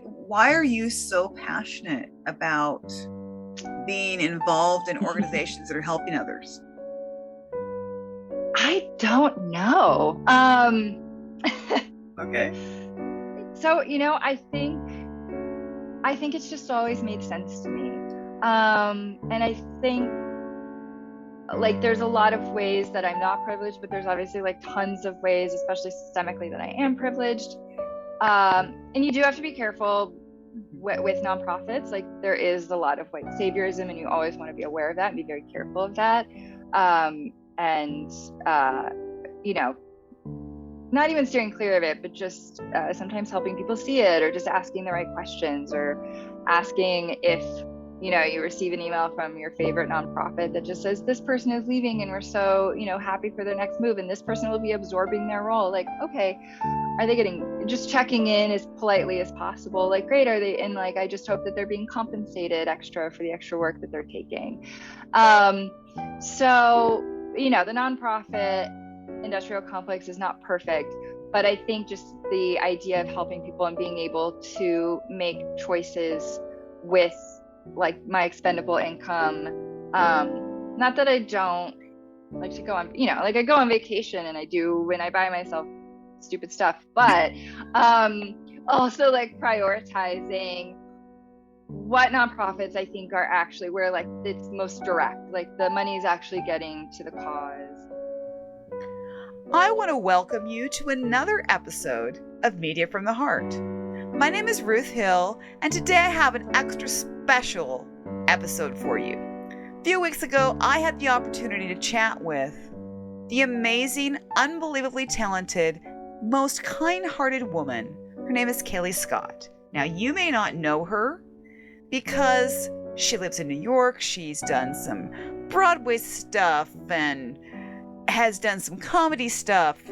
why are you so passionate about being involved in organizations that are helping others? I don't know. Okay. So, I think it's just always made sense to me. And I think like there's a lot of ways that I'm not privileged, but there's obviously like tons of ways, especially systemically, that I am privileged. And you do have to be careful with nonprofits. Like there is a lot of white saviorism, and you always want to be aware of that and be very careful of that. And you know, not even steering clear of it, but just sometimes helping people see it, or just asking the right questions, or asking if you receive an email from your favorite nonprofit that just says this person is leaving and we're so happy for their next move, and this person will be absorbing their role. Like, okay, are they getting, just checking in as politely as possible, like, great, are they, and like I just hope that they're being compensated extra for the extra work that they're taking. So the nonprofit industrial complex is not perfect, but I think just the idea of helping people and being able to make choices with like my expendable income, not that I don't like to go on, like I go on vacation and I do when I buy myself stupid stuff, but also like prioritizing what nonprofits I think are actually where like it's most direct, like the money is actually getting to the cause. I want to welcome you to another episode of Media from the Heart. My name is Ruth Hill, and today I have an extra special episode for you. A few weeks ago, I had the opportunity to chat with the amazing, unbelievably talented, most kind-hearted woman. Her name is Caileigh Scott. Now, you may not know her because she lives in New York. She's done some Broadway stuff and has done some comedy stuff,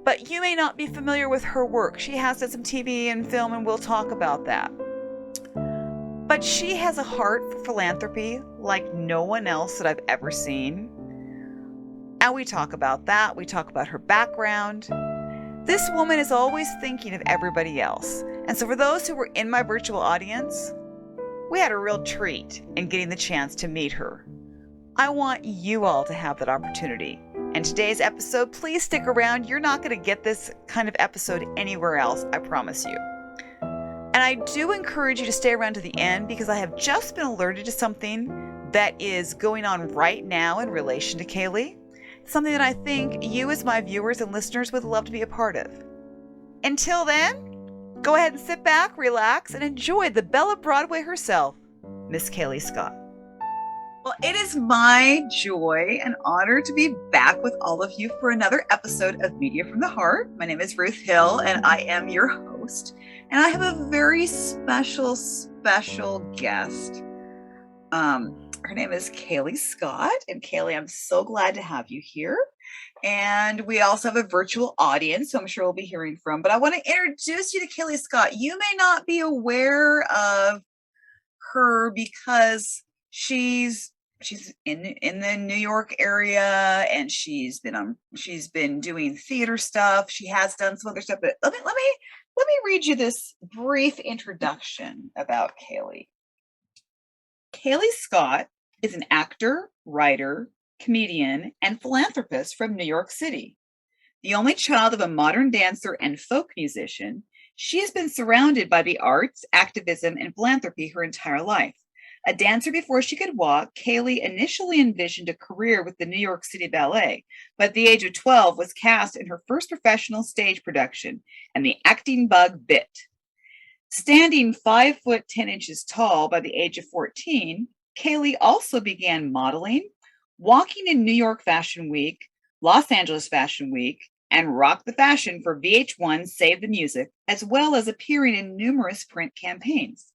but you may not be familiar with her work. She has done some TV and film, and we'll talk about that. But she has a heart for philanthropy like no one else that I've ever seen. And we talk about that. We talk about her background. This woman is always thinking of everybody else. And so for those who were in my virtual audience, we had a real treat in getting the chance to meet her. I want you all to have that opportunity. And today's episode, please stick around. You're not going to get this kind of episode anywhere else, I promise you. And I do encourage you to stay around to the end because I have just been alerted to something that is going on right now in relation to Caileigh. Something that I think you as my viewers and listeners would love to be a part of. Until then, go ahead and sit back, relax, and enjoy the Belle of Broadway herself, Miss Caileigh Scott. Well, it is my joy and honor to be back with all of you for another episode of Media from the Heart. My name is Ruth Hill, and I am your host. And I have a very special guest. Her name is Caileigh Scott. And Caileigh, I'm so glad to have you here. And we also have a virtual audience, so I'm sure we'll be hearing from. But I want to introduce you to Caileigh Scott. You may not be aware of her because she's in the New York area, and she's been doing theater stuff. She has done some other stuff, but let me read you this brief introduction about Caileigh. Caileigh Scott is an actor, writer, comedian, and philanthropist from New York City. The only child of a modern dancer and folk musician, she has been surrounded by the arts, activism, and philanthropy her entire life. A dancer before she could walk, Caileigh initially envisioned a career with the New York City Ballet, but at the age of 12 was cast in her first professional stage production, and the acting bug bit. Standing 5 foot 10 inches tall by the age of 14, Caileigh also began modeling, walking in New York Fashion Week, Los Angeles Fashion Week, and Rock the Fashion for VH1's Save the Music, as well as appearing in numerous print campaigns.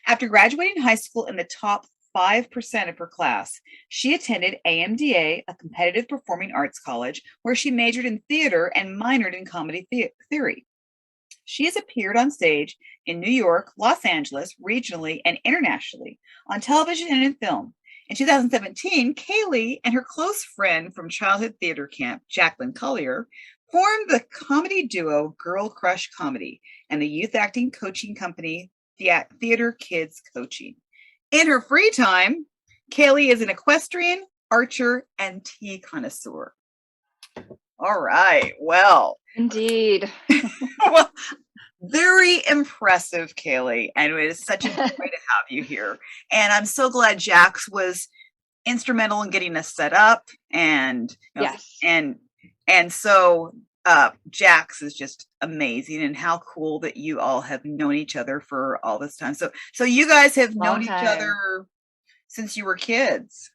After graduating high school in the top 5% of her class, she attended AMDA, a competitive performing arts college, where she majored in theater and minored in comedy theory. She has appeared on stage in New York, Los Angeles, regionally, and internationally, on television and in film. In 2017, Caileigh and her close friend from childhood theater camp, Jacklyn Collier, formed the comedy duo GirlCrush Comedy and the youth acting coaching company Theater Kids Coaching. In her free time, Caileigh is an equestrian, archer, and tea connoisseur. All right. Well, Indeed. well, very impressive, Caileigh, and it is such a joy to have you here. And I'm so glad Jax was instrumental in getting us set up, and Yes. and so Jax is just amazing, and how cool that you all have known each other for all this time. So you guys have known each other since you were kids.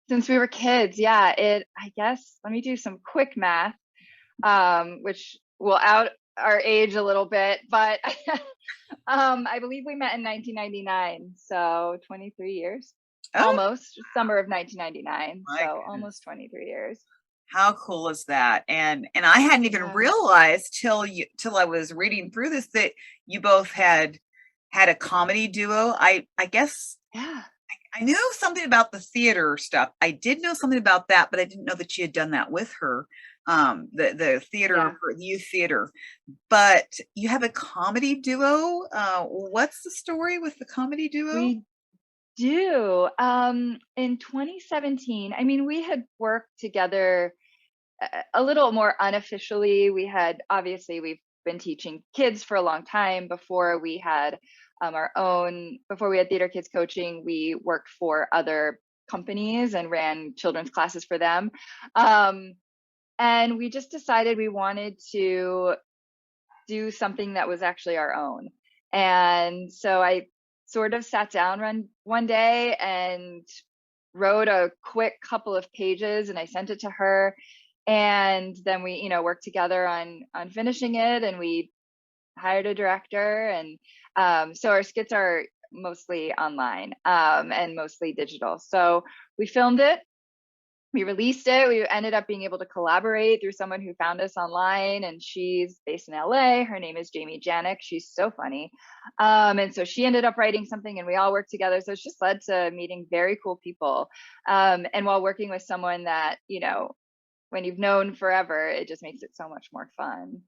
Since we were kids, yeah. I guess, let me do some quick math, which will out our age a little bit, but I believe we met in 1999, so 23 years. Oh, almost summer of 1999, so goodness. almost 23 years. How cool is that? And I hadn't even realized till I was reading through this that you both had a comedy duo. I guess I knew something about the theater stuff. I did know something about that, but I didn't know that you had done that with her. The theater, for youth theater. But you have a comedy duo. What's the story with the comedy duo? We do. In 2017, I mean, we had worked together a little more unofficially. We've been teaching kids for a long time. Before we had before we had Theater Kids Coaching, we worked for other companies and ran children's classes for them. And we just decided we wanted to do something that was actually our own. And so I sort of sat down one day and wrote a quick couple of pages, and I sent it to her. And then we, worked together on finishing it, and we hired a director. And so our skits are mostly online and mostly digital. So we filmed it. We released it. We ended up being able to collaborate through someone who found us online, and she's based in LA. Her name is Jamie Janik. She's so funny. And so she ended up writing something, and we all worked together. So it's just led to meeting very cool people. And while working with someone that, when you've known forever, it just makes it so much more fun.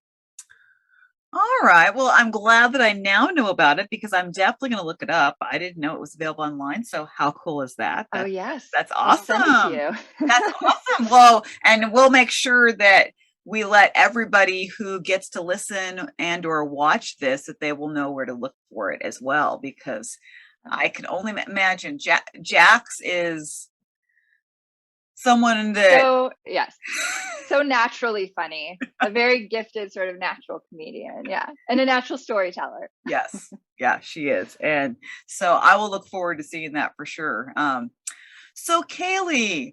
All right. Well, I'm glad that I now know about it, because I'm definitely going to look it up. I didn't know it was available online. So how cool is that? Oh, yes. That's awesome. I'll send it to you. That's awesome. Well, and we'll make sure that we let everybody who gets to listen and or watch this, that they will know where to look for it as well, because I can only imagine Jax is someone that so naturally funny, a very gifted sort of natural comedian, and a natural storyteller. Yes, she is. And so I will look forward to seeing that for sure. So Caileigh,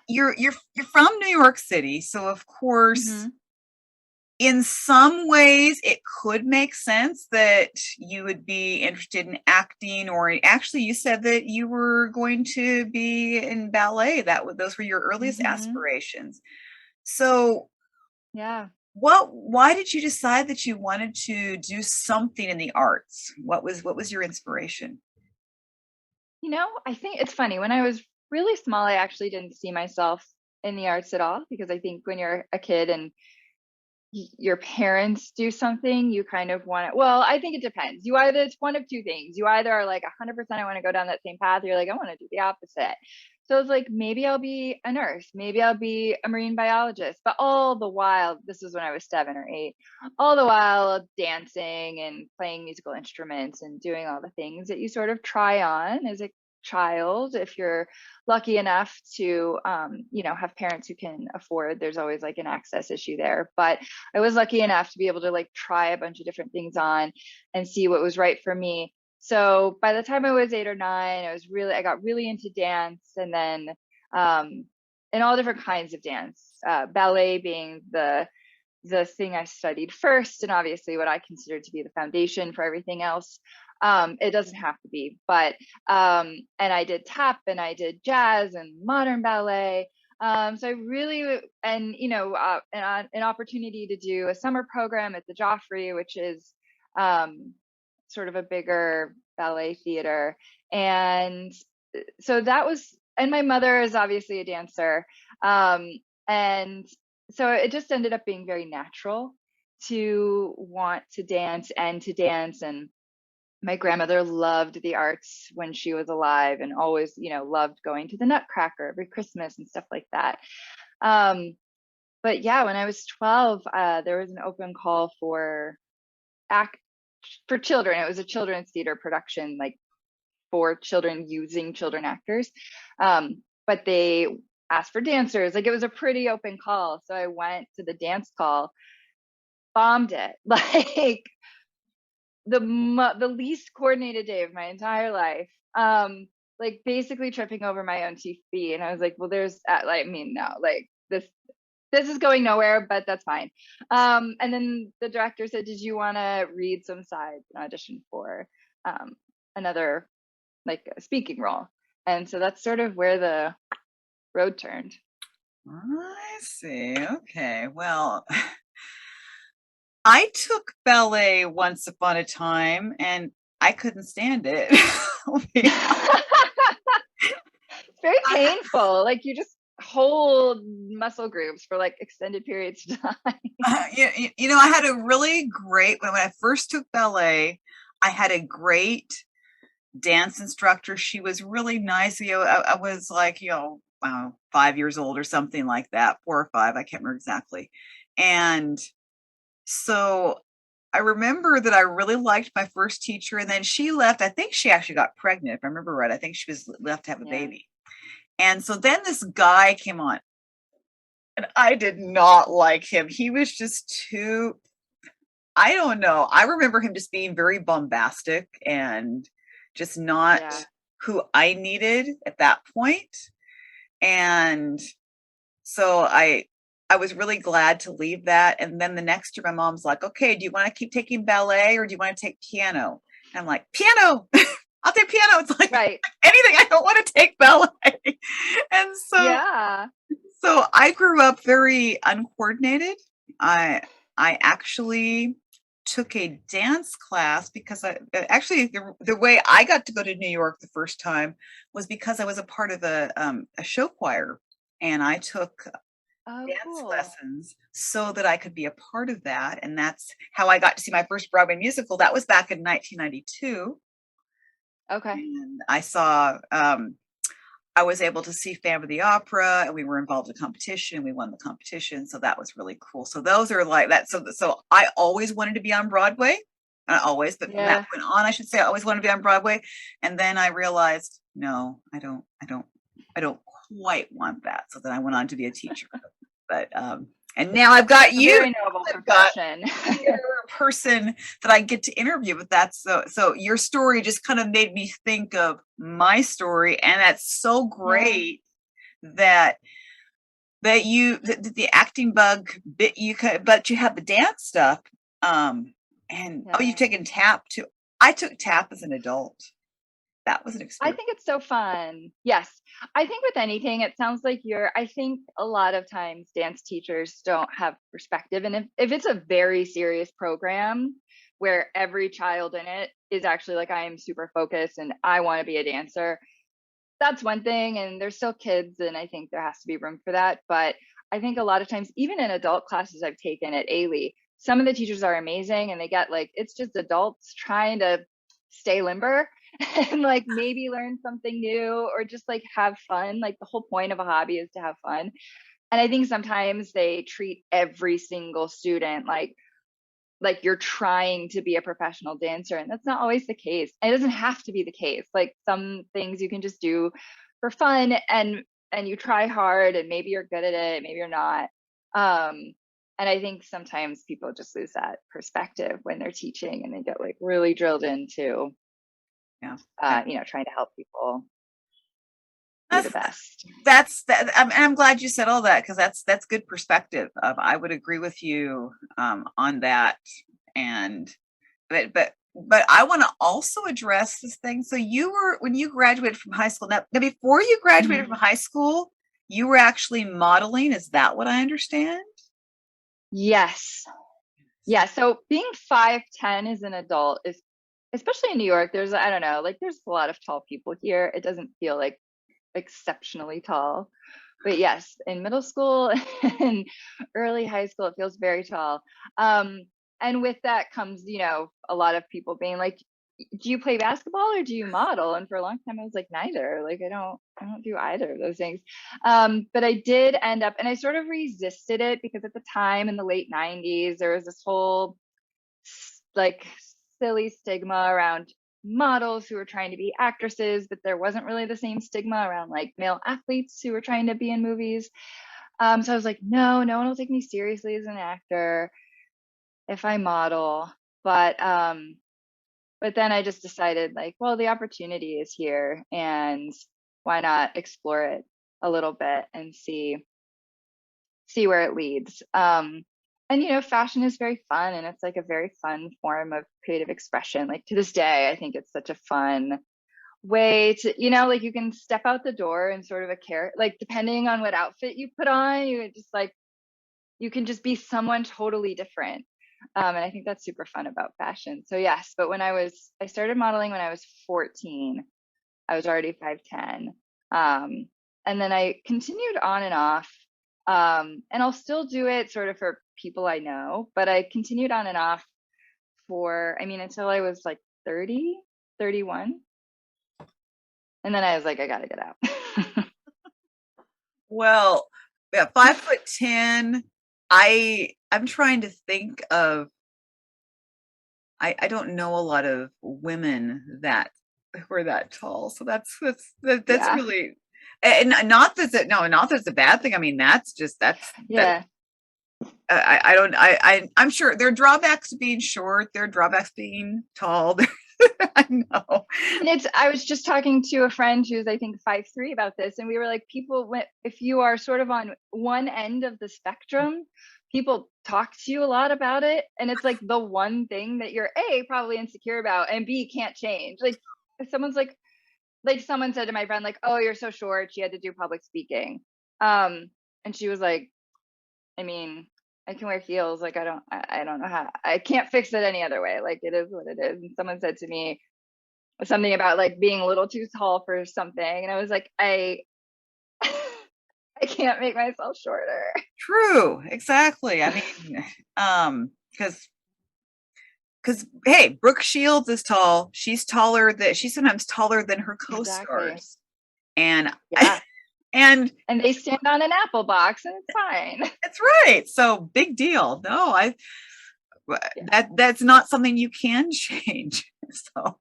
you're from New York City, so of course, in some ways it could make sense that you would be interested in acting, or actually you said that you were going to be in ballet. Those were your earliest aspirations. So why did you decide that you wanted to do something in the arts? What was your inspiration? I think it's funny. When I was really small, I actually didn't see myself in the arts at all, because I think when you're a kid and your parents do something, you kind of want it. Well, I think it depends. It's one of two things. You either are like 100% I want to go down that same path, or you're like, I want to do the opposite. So it's like, maybe I'll be a nurse, maybe I'll be a marine biologist. But all the while, this was when I was 7 or 8, all the while dancing and playing musical instruments and doing all the things that you sort of try on as a child, if you're lucky enough to have parents who can afford. There's always like an access issue there, but I was lucky enough to be able to like try a bunch of different things on and see what was right for me. So by the time I was 8 or 9, I got really into dance, and then in all different kinds of dance, ballet being the thing I studied first, and obviously what I considered to be the foundation for everything else. It doesn't have to be, but and I did tap, and I did jazz and modern ballet. So I really, and an opportunity to do a summer program at the Joffrey, which is sort of a bigger ballet theater. And so that was, and my mother is obviously a dancer. And so it just ended up being very natural to want to dance and to dance. And my grandmother loved the arts when she was alive and always, loved going to the Nutcracker every Christmas and stuff like that. But yeah, when I was 12, there was an open call for act for children. It was a children's theater production, like for children using children actors. But they asked for dancers. Like it was a pretty open call. So I went to the dance call, bombed it. Like the least coordinated day of my entire life. Like basically tripping over my own 2 feet. And I was like, well, no, like this is going nowhere, but that's fine. And then the director said, did you want to read some sides and audition for another like a speaking role? And so that's sort of where the road turned. I see. Okay. Well, I took ballet once upon a time and I couldn't stand it. It's very painful. Like you just hold muscle groups for like extended periods of time. I had a really great, when I first took ballet, I had a great dance instructor. She was really nice. I was like, 5 years old or something like that, 4 or 5, I can't remember exactly. And so I remember that I really liked my first teacher, and then she left. I think she actually got pregnant, if I remember right. I think she was left to have a baby. And so then this guy came on, and I did not like him. He was just too, I don't know. I remember him just being very bombastic and just not who I needed at that point. And so I was really glad to leave that. And then the next year, my mom's like, okay, do you want to keep taking ballet or do you want to take piano? And I'm like, piano. I'll take piano. It's like anything. I don't want to take ballet. And so I grew up very uncoordinated. I actually took a dance class because the way I got to go to New York the first time was because I was a part of a show choir, and I took dance lessons so that I could be a part of that. And that's how I got to see my first Broadway musical. That was back in 1992. Okay. And I was able to see Phantom of the Opera, and we were involved in competition, and we won the competition. So that was really cool. So those are like that. So I always wanted to be on Broadway. Not always, but from that point on, I should say, I always wanted to be on Broadway. And then I realized, no, I don't quite want that. So then I went on to be a teacher. But and now I've got you. Very noble profession. You're a person that I get to interview with that. So your story just kind of made me think of my story, and that's so great that the acting bug bit you, but you have the dance stuff. You've taken tap too. I took tap as an adult. That was an experience. I think it's so fun. Yes. I think with anything, it sounds like I think a lot of times dance teachers don't have perspective. And if it's a very serious program where every child in it is actually like, I am super focused and I want to be a dancer, that's one thing. And they're still kids. And I think there has to be room for that. But I think a lot of times, even in adult classes I've taken at Ailey, some of the teachers are amazing and they get like, it's just adults trying to stay limber and like maybe learn something new or just like have fun. Like the whole point of a hobby is to have fun. And I think sometimes they treat every single student like you're trying to be a professional dancer, and that's not always the case. And it doesn't have to be the case. Like some things you can just do for fun and you try hard and maybe you're good at it, maybe you're not. And I think sometimes people just lose that perspective when they're teaching and they get like really drilled into trying to help people be the best. I'm glad you said all that, because that's good perspective. I would agree with you on that. And but I want to also address this thing. So when you graduated from high school, now before you graduated from high school, you were actually modeling. Is that what I understand? Yes. Yeah. So being 5'10" as an adult is, especially in New York, there's a lot of tall people here. It doesn't feel like exceptionally tall. But yes, in middle school and early high school, it feels very tall. And with that comes, a lot of people being like, do you play basketball or do you model? And for a long time I was like, neither. Like I don't do either of those things. But I did end up, and I sort of resisted it because at the time in the late 90s there was this whole like silly stigma around models who were trying to be actresses, but there wasn't really the same stigma around like male athletes who were trying to be in movies. So I was like, no one will take me seriously as an actor if I model. But then I just decided like, well, the opportunity is here and why not explore it a little bit and see where it leads. And fashion is very fun, and it's like a very fun form of creative expression. Like to this day, I think it's such a fun way to, like you can step out the door and sort of like depending on what outfit you put on, you can just be someone totally different. And I think that's super fun about fashion. So yes, but I started modeling when I was 14. I was already 5'10". And then I continued on and off. And I'll still do it sort of for people I know, but I continued on and off until I was like 30, 31. And then I was like, I gotta get out. Well, yeah, 5'10". I'm trying to think of, I don't know a lot of women that were that tall. So that's Yeah. really, and not that it's a bad thing. I mean, that's Yeah. I'm sure there are drawbacks to being short. There are drawbacks to being tall. I know. And I was just talking to a friend who's I think 5'3" about this, and we were like, if you are sort of on one end of the spectrum, people talk to you a lot about it, and it's like the one thing that you're A, probably insecure about, and B, can't change. Like if someone's like someone said to my friend, like, oh, you're so short, she had to do public speaking. And she was like, I mean, I can wear heels. Like, I don't know how, I can't fix it any other way. Like, it is what it is. And someone said to me something about like being a little too tall for something. And I was like, I can't make myself shorter. True. Exactly. I mean, because hey, Brooke Shields is tall. She's sometimes taller than her co-stars. Exactly. And Yeah. and they stand on an apple box and it's fine. That's right. So big deal. No, that's not something you can change. So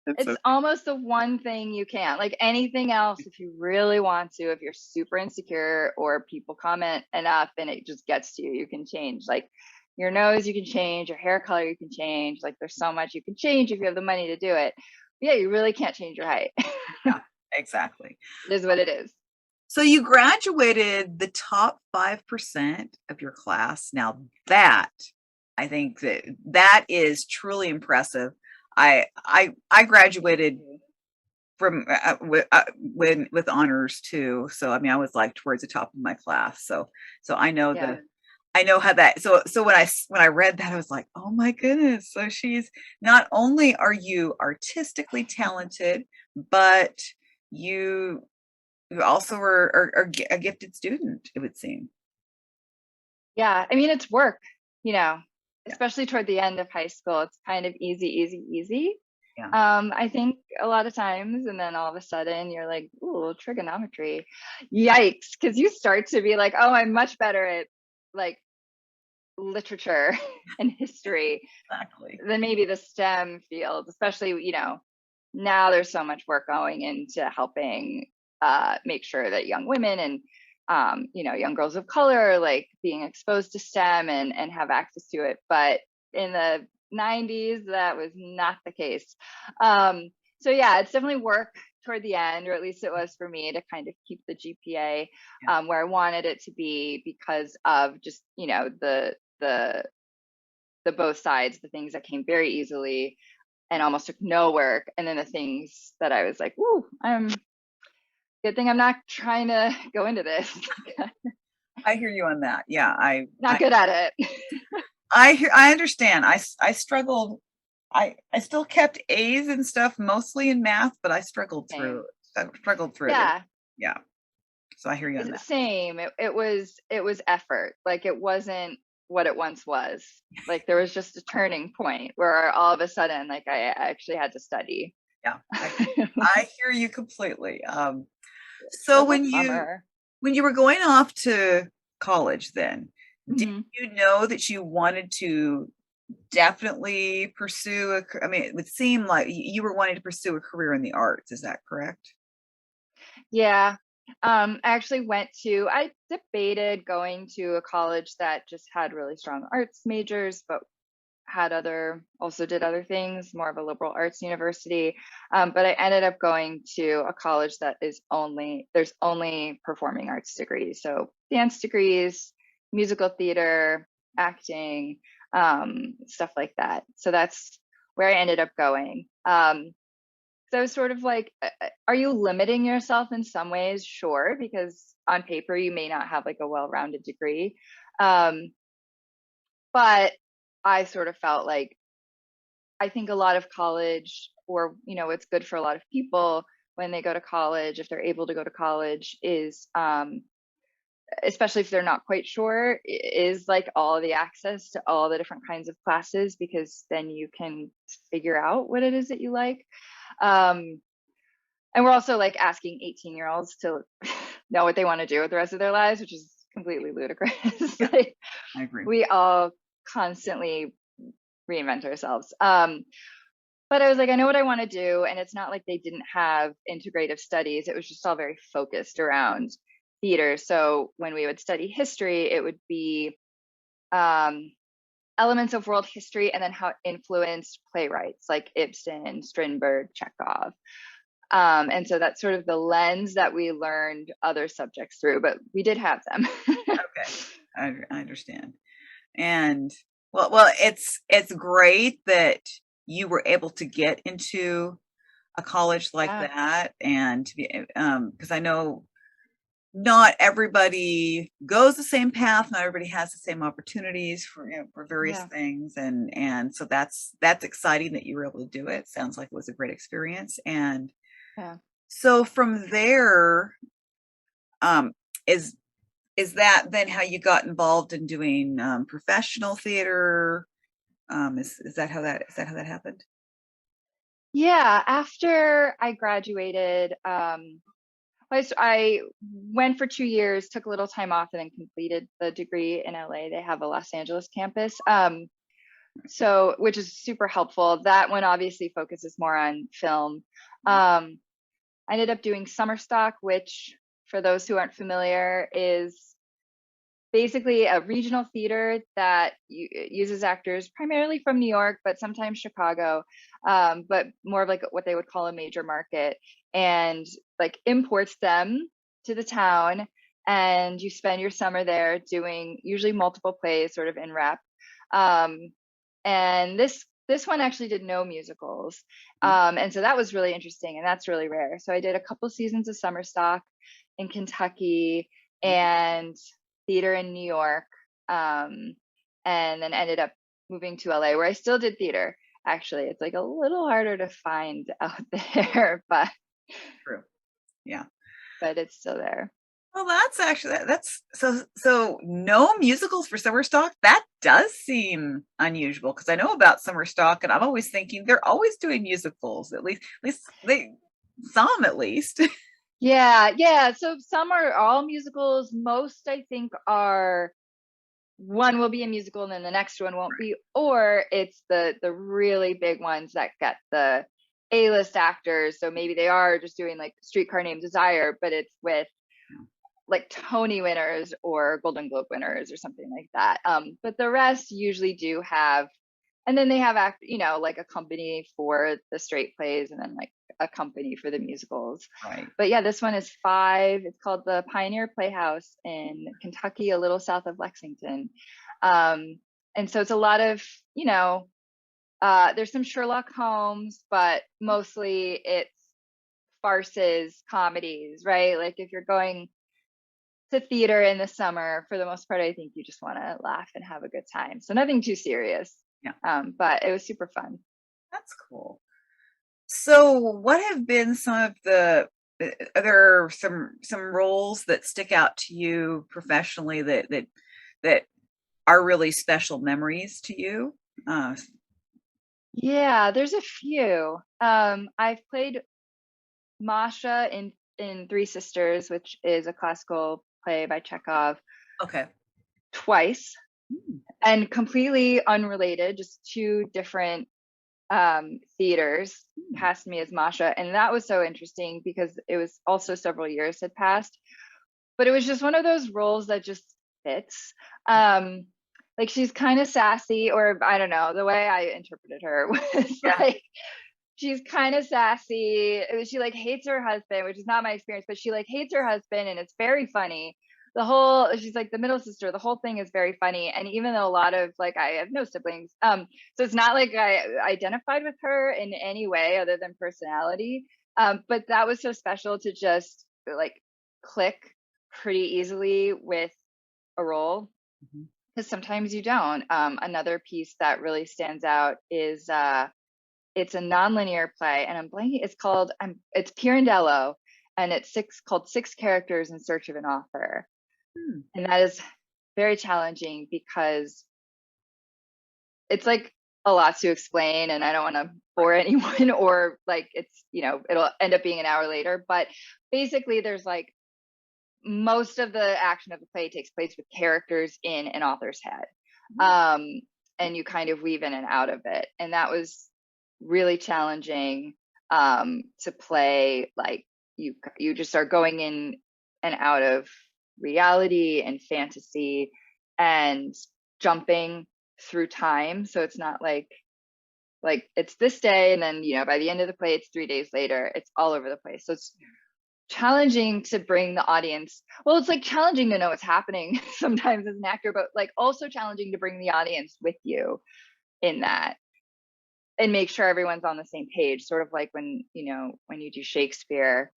it's almost the one thing you can't. Like anything else, if you really want to, if you're super insecure or people comment enough and it just gets to you, you can change. Like your nose, you can change, your hair color, you can change. Like there's so much you can change if you have the money to do it. But yeah, you really can't change your height. Yeah, exactly. It is what it is. So you graduated the top 5% of your class. Now that, I think that is truly impressive. I graduated from with honors too. So I mean, I was like towards the top of my class. So I know I know how that. So when I read that, I was like, oh my goodness. So she's, not only are you artistically talented, but you also are a gifted student, it would seem. Yeah, I mean, it's work, especially toward the end of high school. It's kind of easy. Yeah. I think a lot of times, and then all of a sudden you're like, ooh, trigonometry, yikes, because you start to be like, oh, I'm much better at like literature and history than maybe the STEM fields, especially, now there's so much work going into helping make sure that young women and young girls of color are like being exposed to STEM and have access to it. But in the 90s, that was not the case. So yeah, it's definitely work toward the end, or at least it was for me, to kind of keep the GPA where I wanted it to be because of just, the both sides, the things that came very easily and almost took no work, and then the things that I was like, ooh, good thing I'm not trying to go into this. I hear you on that. Yeah, not good at it. I understand. I struggled. I still kept A's and stuff, mostly in math, but I struggled through. Yeah. Yeah. So I hear you on that. Same. It was effort. Like it wasn't what it once was. Like there was just a turning point where all of a sudden, like I actually had to study. Yeah, I hear you completely. So That's a bummer. when you were going off to college, then did Mhm. you know that you wanted to definitely pursue I mean, it would seem like you were wanting to pursue a career in the arts. Is that correct? Yeah. I actually I debated going to a college that just had really strong arts majors, but also did other things, more of a liberal arts university. But I ended up going to a college that there's only performing arts degrees. So dance degrees, musical theater, acting, stuff like that. So that's where I ended up going. So sort of like, are you limiting yourself in some ways? Sure, because on paper you may not have like a well-rounded degree. Um, but I sort of felt like I think a lot of college, or it's good for a lot of people when they go to college, if they're able to go to college, is especially if they're not quite sure, is like all the access to all the different kinds of classes, because then you can figure out what it is that you like. Um, and we're also like asking 18-year-olds to know what they want to do with the rest of their lives, which is completely ludicrous. Yeah, Like I agree. we all constantly reinvent ourselves. But I was like, I know what I want to do. And it's not like they didn't have integrative studies. It was just all very focused around theater. So when we would study history, it would be um, elements of world history and then how it influenced playwrights like Ibsen, Strindberg, Chekhov. And so that's sort of the lens that we learned other subjects through, but we did have them. Okay, I understand. And well, it's great that you were able to get into a college like Yeah, that, and to be because I know not everybody goes the same path, not everybody has the same opportunities for for various yeah, things, and so that's exciting that you were able to do it. Sounds like it was a great experience. And yeah. so from there, um, is is that then how you got involved in doing professional theater? Is that how that happened? Yeah, after I graduated, I went for 2 years, took a little time off, and then completed the degree in LA. They have a Los Angeles campus, so which is super helpful. That one obviously focuses more on film. Um, I ended up doing summer stock, which, for those who aren't familiar, is basically a regional theater that uses actors primarily from New York, but sometimes Chicago, but more of like what they would call a major market, and like imports them to the town. And you spend your summer there doing usually multiple plays, sort of in rep. Um, and this one actually did no musicals, and so that was really interesting, and that's really rare. So I did a couple seasons of summer stock in Kentucky and theater in New York, um, and then ended up moving to LA, where I still did theater. Actually, it's like a little harder to find out there, True. Yeah. but it's still there. Well, that's actually that's so no musicals for summer stock. That does seem unusual because I know about summer stock, and I'm always thinking they're always doing musicals. At least they some at least. Yeah, yeah. So some are all musicals. Most, I think, are one will be a musical and then the next one won't be, or it's the really big ones that get the A-list actors. So maybe they are just doing like Streetcar Named Desire, but it's with like Tony winners or Golden Globe winners or something like that. But the rest usually do have, and then they have like a company for the straight plays and then like a company for the musicals. Right. But yeah, this one is 5. It's called the Pioneer Playhouse in Kentucky, a little south of Lexington. And so it's a lot of, there's some Sherlock Holmes, but mostly it's farces, comedies, right? Like if you're going to theater in the summer, for the most part, I think you just want to laugh and have a good time. So nothing too serious. Yeah. But it was super fun. That's cool. So, what have been some of the are there some roles that stick out to you professionally that are really special memories to you? Yeah, there's a few. I've played Masha in Three Sisters, which is a classical play by Chekhov, Okay. twice, Mm. and completely unrelated, just two different theaters cast me as Masha. And that was so interesting because it was also several years had passed, but it was just one of those roles that just fits. Like she's kind of sassy, or I don't know, the way I interpreted her was Yeah. like she's kind of sassy. She like hates her husband, which is not my experience, but she like hates her husband, and it's very funny. The whole She's like the middle sister. The whole thing is very funny, and even though a lot of like I have no siblings, so it's not like I identified with her in any way other than personality. But that was so special to just like click pretty easily with a role, Mhm. because sometimes you don't. Another piece that really stands out is it's a nonlinear play, and I'm blanking. It's Pirandello, and it's called Six Characters in Search of an Author, Hmm. and that is very challenging because it's like a lot to explain, and I don't want to bore anyone, or like it'll end up being an hour later. But basically, there's like most of the action of the play takes place with characters in an author's head, um, and you kind of weave in and out of it, and that was really challenging to play. Like you just are going in and out of reality and fantasy and jumping through time, so it's not like it's this day and then by the end of the play it's 3 days later. It's all over the place, so it's challenging to bring the audience. Well, it's like challenging to know what's happening sometimes as an actor, but like also challenging to bring the audience with you in that and make sure everyone's on the same page. Sort of like when you do Shakespeare,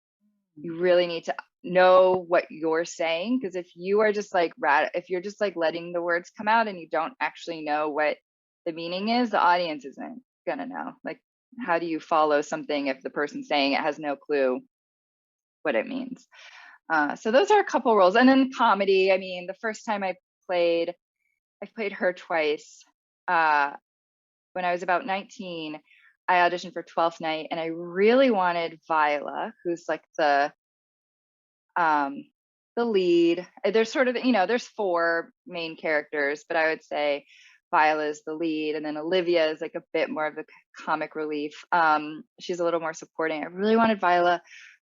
you really need to know what you're saying, because if you are just like if you're just like letting the words come out and you don't actually know what the meaning is, the audience isn't gonna know. Like, how do you follow something if the person saying it has no clue what it means? So those are a couple roles. And then comedy, I mean, the first time I've played her twice. Uh, when I was about 19, I auditioned for Twelfth Night, and I really wanted Viola, who's like um, the lead. There's sort of, there's four main characters, but I would say Viola is the lead, and then Olivia is like a bit more of the comic relief. She's a little more supporting. I really wanted Viola.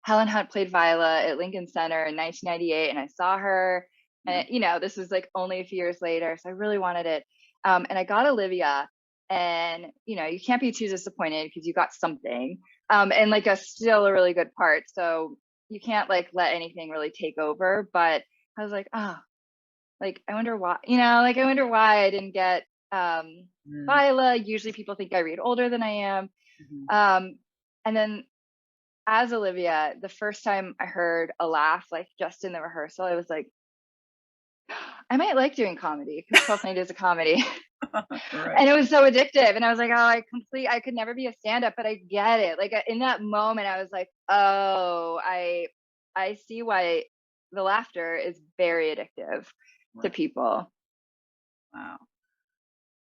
Helen Hunt played Viola at Lincoln Center in 1998, and I saw her. Yeah. And this was like only a few years later, so I really wanted it. And I got Olivia, and you can't be too disappointed because you got something, and like still a really good part. So you can't like let anything really take over. But I was like, oh, like I wonder why, I wonder why I didn't get Mm. Viola. Usually people think I read older than I am. Mhm. And then as Olivia, the first time I heard a laugh, like just in the rehearsal, I was like, I might like doing comedy because 12th Night is a comedy. Right. And it was so addictive. And I was like, oh, I could never be a stand up, but I get it. Like in that moment, I was like, oh, I see why the laughter is very addictive to Right. people. Wow.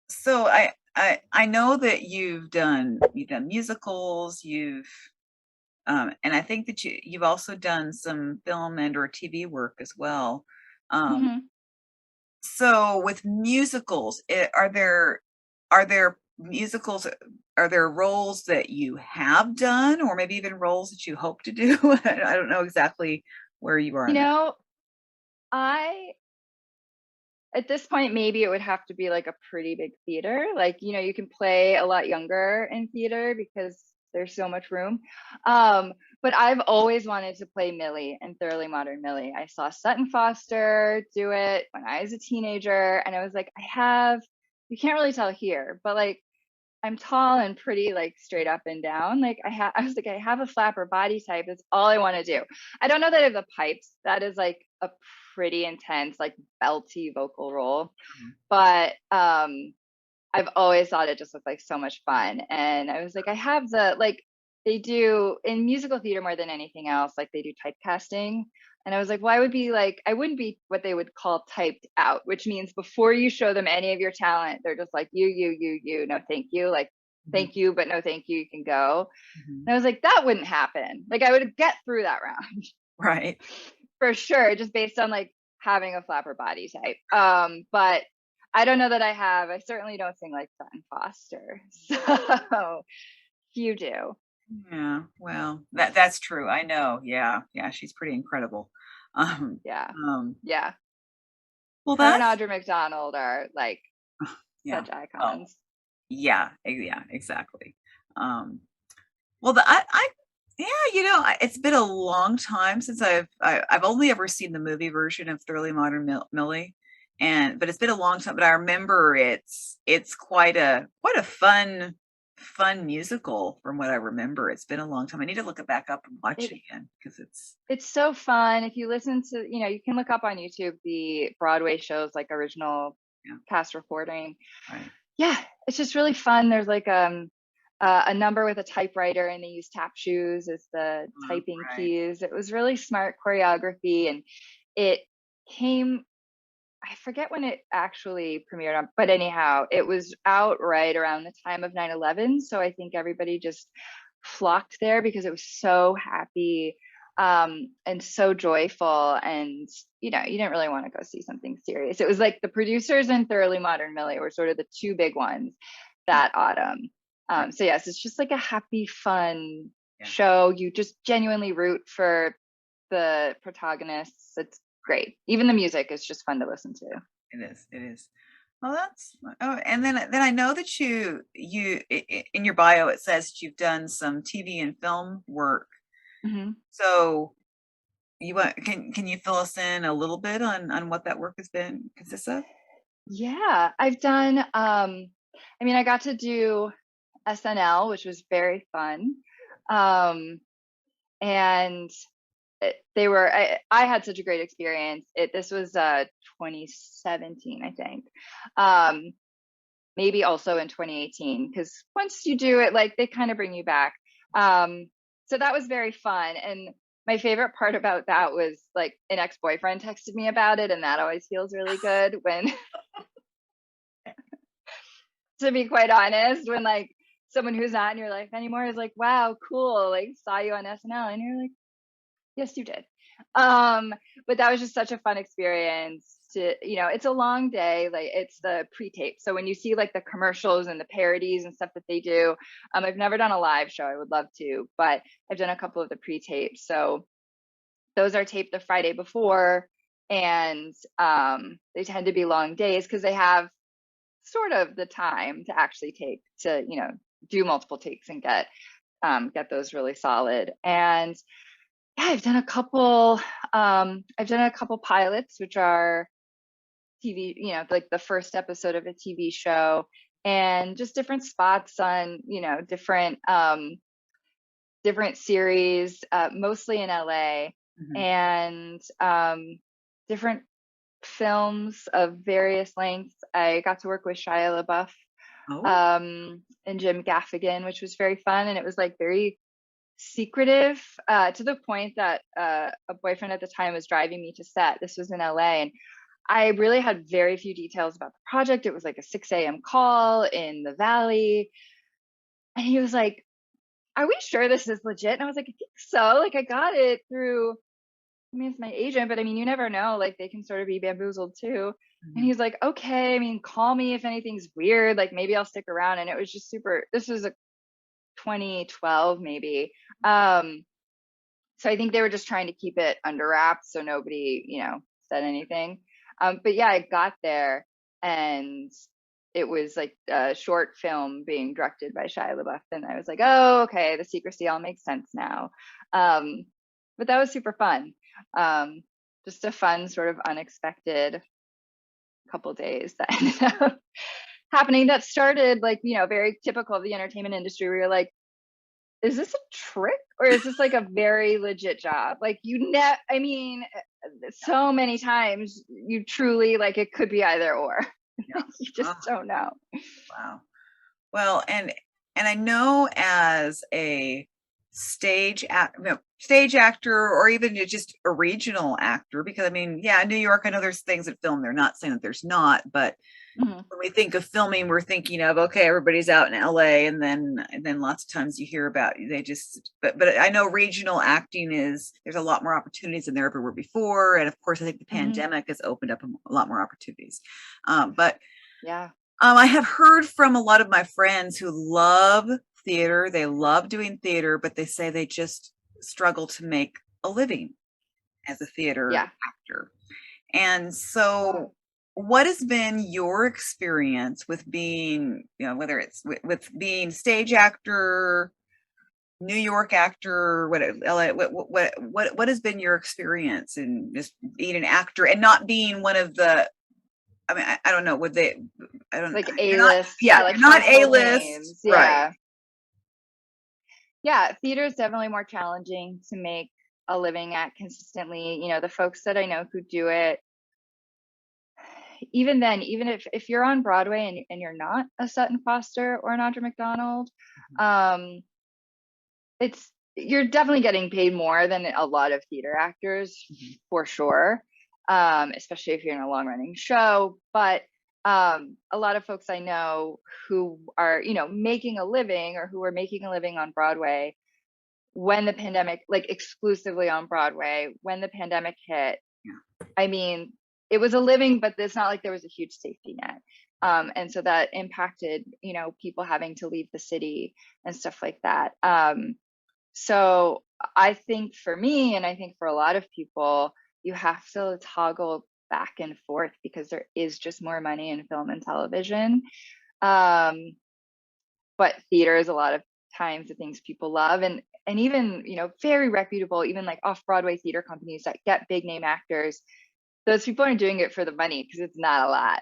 So I know that you've done musicals, and I think that you've also done some film and or TV work as well. Um, Hmm. so with musicals, are there musicals, are there roles that you have done, or maybe even roles that you hope to do? I don't know exactly where you are You in that. know, I at this point, maybe it would have to be like a pretty big theater. Like, you can play a lot younger in theater because there's so much room. Um, but I've always wanted to play Millie in Thoroughly Modern Millie. I saw Sutton Foster do it when I was a teenager, and I was like, you can't really tell here, but like, I'm tall and pretty, like straight up and down. Like I was like, I have a flapper body type. That's all I want to do. I don't know that I have the pipes. That is like a pretty intense, like belty vocal role. But I've always thought it just looked like so much fun. And I was like, I have the like they do in musical theater more than anything else, like they do typecasting. And I was like, well, I wouldn't be what they would call typed out, which means before you show them any of your talent, they're just like, you, no, thank you. Like, thank you, but no, thank you. You can go. And I was like, that wouldn't happen. Like, I would get through that round. Right. For sure. Just based on like having a flapper body type. But I don't know that I have. I certainly don't sing like Sutton Foster. So you do. Yeah, well, that's true. I know. Yeah, yeah, she's pretty incredible. Um, Yeah. um, Yeah. well, Her and that's Audra McDonald are like yeah. such Oh, icons. yeah, yeah, exactly. Um, well, yeah, it's been a long time since I've only ever seen the movie version of Thoroughly Modern Millie, but it's been a long time. But I remember it's quite a fun musical from what I remember. It's been a long time. I need to look it back up and watch It it again because it's so fun. If you listen to, you can look up on YouTube the Broadway shows, like original yeah, cast recording. right. Yeah, it's just really fun. There's like a number with a typewriter, and they use tap shoes as the typing Right. keys. It was really smart choreography, and it came. I forget when it actually premiered on, but anyhow, it was out right around the time of 9/11. So I think everybody just flocked there because it was so happy, and so joyful. And, you didn't really want to go see something serious. It was like the producers and Thoroughly Modern Millie were sort of the two big ones Yeah. that autumn. Right. So yes, it's just like a happy, fun Yeah. show. You just genuinely root for the protagonists. It's great. Even the music is just fun to listen to. It is. It is. Well, and then I know that in your bio it says that you've done some TV and film work. Hmm. So can you fill us in a little bit on what that work has been consists of? Yeah, I've done. I got to do SNL, which was very fun, and I had such a great experience. This was 2017, I think. Maybe also in 2018, because once you do it, like they kind of bring you back. So that was very fun. And my favorite part about that was like an ex-boyfriend texted me about it, and that always feels really good when, to be quite honest, when like someone who's not in your life anymore is like, wow, cool, like saw you on SNL, and you're like, yes, you did. But that was just such a fun experience. It's a long day. Like it's the pre-tape. So when you see like the commercials and the parodies and stuff that they do, I've never done a live show. I would love to, but I've done a couple of the pre-tapes. So those are taped the Friday before, and they tend to be long days because they have sort of the time to actually do multiple takes and get those really solid. And yeah, I've done a couple. I've done a couple pilots, which are TV, like the first episode of a TV show, and just different spots on, different series, mostly in LA, Mhm. and different films of various lengths. I got to work with Shia LaBeouf, Oh, and Jim Gaffigan, which was very fun, and it was like very secretive, to the point that a boyfriend at the time was driving me to set. This was in LA, and I really had very few details about the project. It was like a 6 a.m. call in the valley, and he was like, "Are we sure this is legit?" And I was like, "I think so. Like I got it through. It's my agent, but you never know. Like they can sort of be bamboozled too." And mhm. he's like, "Okay. Call me if anything's weird. Like maybe I'll stick around." And it was just super. This was a 2012 maybe. So I think they were just trying to keep it under wraps so nobody, said anything. But yeah, I got there, and it was like a short film being directed by Shia LaBeouf, and I was like, oh, okay, the secrecy all makes sense now. But that was super fun. Just a fun sort of unexpected couple days that ended up happening, that started like, very typical of the entertainment industry, where you're like, is this a trick, or is this like a very legit job? Like so many times you truly, like, it could be either or. Yeah. You just Oh, don't know. wow. Well, and I know as stage actor, or even just a regional actor, because I mean, yeah, New York, I know there's things that film, they're not saying that there's not, but when we think of filming, we're thinking of, okay, everybody's out in LA, and then lots of times you hear about they just, but I know regional acting is, there's a lot more opportunities than there ever were before, and of course I think the pandemic has opened up a lot more opportunities. But Yeah. I have heard from a lot of my friends who love theater. They love doing theater, but they say they just struggle to make a living as a theater Yeah. actor. And so, what has been your experience with being, whether it's with being stage actor, New York actor, what has been your experience in just being an actor and not being one of the, I mean, I don't know, would they, I don't, Like you're not, A-list, yeah, like you're not household A-list, names. right? Yeah. Yeah, theater is definitely more challenging to make a living at consistently. The folks that I know who do it, even then, even if you're on Broadway and you're not a Sutton Foster or an Audra McDonald, um, you're definitely getting paid more than a lot of theater actors, for sure, especially if you're in a long running show. But a lot of folks I know who are, making a living, or who are making a living on Broadway when the pandemic, like exclusively on Broadway, when the pandemic hit, I mean, it was a living, but it's not like there was a huge safety net. And so that impacted, people having to leave the city and stuff like that. So I think for me, and I think for a lot of people, you have to toggle back and forth because there is just more money in film and television. But theater is a lot of times the things people love, and even, very reputable, even like off-Broadway theater companies that get big name actors. Those people aren't doing it for the money, because it's not a lot.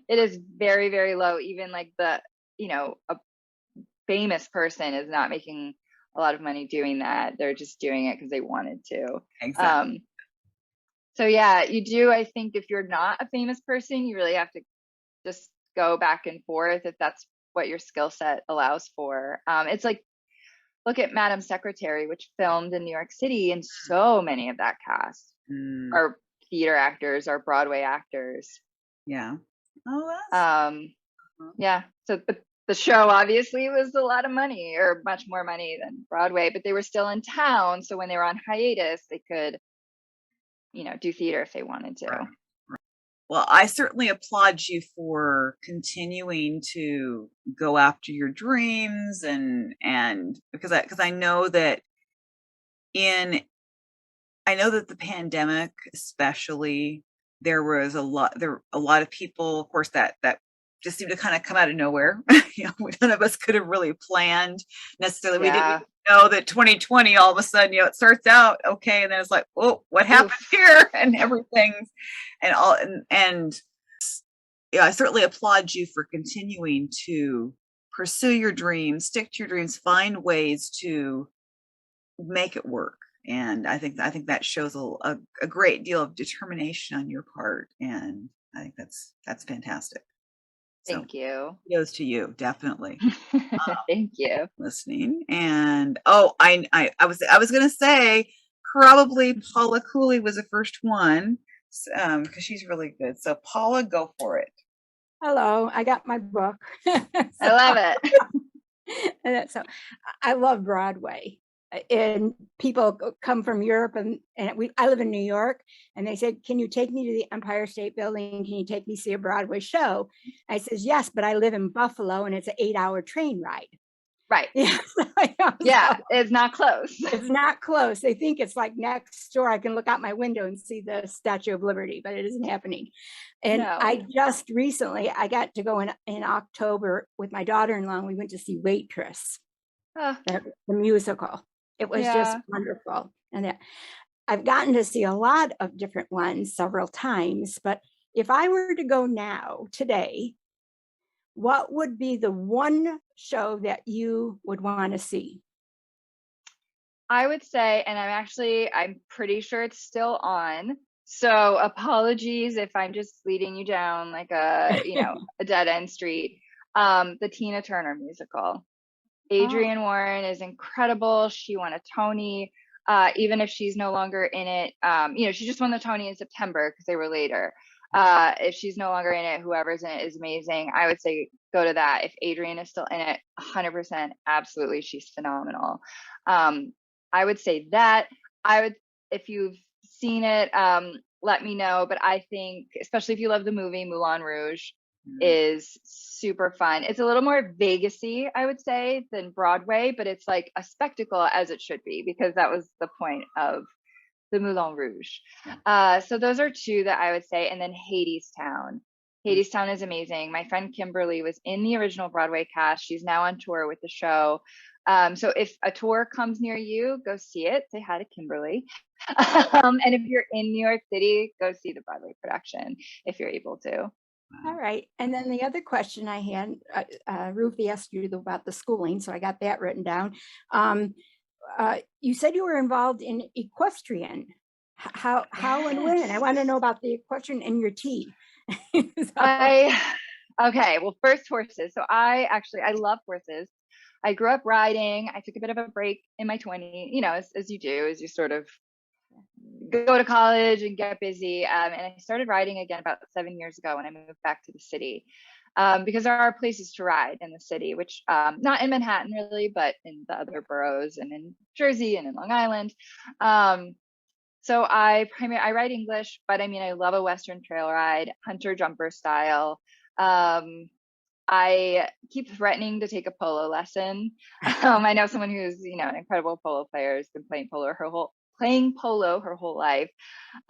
It is very, very low. Even like a famous person is not making a lot of money doing that. They're just doing it because they wanted to. Exactly. So yeah, you do. I think if you're not a famous person, you really have to just go back and forth if that's what your skill set allows for. It's like, look at Madam Secretary, which filmed in New York City, and so many of that cast are theater actors, are Broadway actors. Yeah. Oh, yeah. So the show obviously was a lot of money, or much more money than Broadway, but they were still in town. So when they were on hiatus, they could, do theater if they wanted to. right. Well, I certainly applaud you for continuing to go after your dreams, and because I know that the pandemic, especially, there was a lot of people, of course, that just seemed to kind of come out of nowhere. None of us could have really planned necessarily. We didn't know that 2020 all of a sudden, it starts out okay, and then it's like, oh, what happened here, and everything's and all and yeah, I certainly applaud you for continuing to pursue your dreams, stick to your dreams, find ways to make it work. And I think that shows a great deal of determination on your part, and I think that's fantastic. So Thank you. kudos to you, definitely. Thank you. Listening, and I was gonna say probably Paula Cooley was the first one, because she's really good. So Paula, go for it. Hello, I got my book. I love it. So I love Broadway. And people come from Europe, and I live in New York, and they said, can you take me to the Empire State Building? Can you take me see a Broadway show? I says, yes, but I live in Buffalo, and it's an 8-hour train ride. Right. Yeah, it's not close. It's not close. They think it's like next door. I can look out my window and see the Statue of Liberty, but it isn't happening. And I just recently, I got to go in October with my daughter-in-law, and we went to see Waitress, the musical. It was just wonderful. And I've gotten to see a lot of different ones several times, but if I were to go now, today, what would be the one show that you would want to see? I would say, and I'm pretty sure it's still on. So apologies if I'm just leading you down like a dead end street. The Tina Turner musical. Adrienne Warren is incredible. She won a Tony. Even if she's no longer in it, she just won the Tony in September because they were later. If she's no longer in it, whoever's in it is amazing. I would say go to that. If Adrienne is still in it, 100%, absolutely, she's phenomenal. I would say that. If you've seen it, let me know. But I think, especially if you love the movie, Moulin Rouge is super fun. It's a little more Vegas-y, I would say, than Broadway, but it's like a spectacle as it should be, because that was the point of the Moulin Rouge. So those are two that I would say. And then Hadestown. Hadestown is amazing. My friend Kimberly was in the original Broadway cast. She's now on tour with the show. So if a tour comes near you, go see it. Say hi to Kimberly. And if you're in New York City, go see the Broadway production if you're able to. All right. And then the other question I had, Ruthie asked you about the schooling, so I got that written down. You said you were involved in equestrian. How and when? I want to know about the equestrian and your tea. Okay, well, first, horses. So I love horses. I grew up riding. I took a bit of a break in my 20s, as you do, as you sort of go to college and get busy. And I started riding again about 7 years ago when I moved back to the city, because there are places to ride in the city, which not in Manhattan really, but in the other boroughs and in Jersey and in Long Island. So I ride English, but I love a Western trail ride, hunter jumper style. I keep threatening to take a polo lesson. I know someone who's, an incredible polo player, has been playing polo her whole life.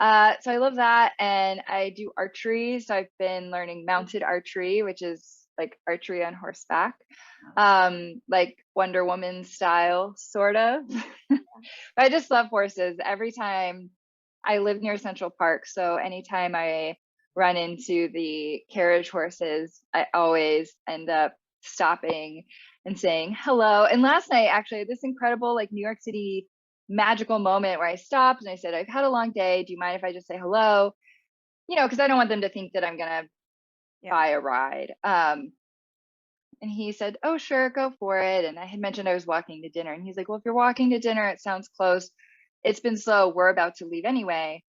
So I love that. And I do archery. So I've been learning mounted archery, which is like archery on horseback, like Wonder Woman style, sort of. But I just love horses. Every time I live near Central Park, so anytime I run into the carriage horses, I always end up stopping and saying hello. And last night, actually, I had this incredible New York City magical moment where I stopped and I said, I've had a long day. Do you mind if I just say hello? Because I don't want them to think that I'm going to buy a ride. And he said, oh, sure, go for it. And I had mentioned I was walking to dinner. And he's like, well, if you're walking to dinner, it sounds close. It's been slow. We're about to leave anyway.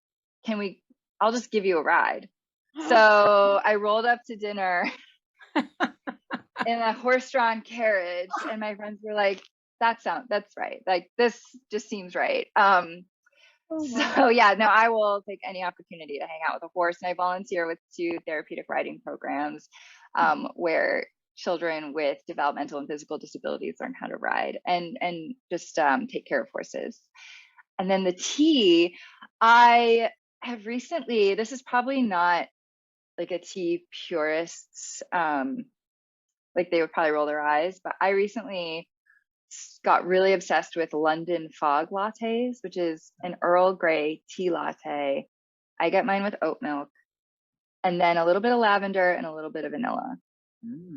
I'll just give you a ride. So I rolled up to dinner in a horse-drawn carriage, and my friends were like, that's right. This just seems right. So yeah, no, I will take any opportunity to hang out with a horse. And I volunteer with 2 therapeutic riding programs, where children with developmental and physical disabilities learn how to ride and just take care of horses. And then the tea, I have recently, this is probably not a tea purists, they would probably roll their eyes, but I recently got really obsessed with London fog lattes, which is an Earl Grey tea latte. I get mine with oat milk and then a little bit of lavender and a little bit of vanilla.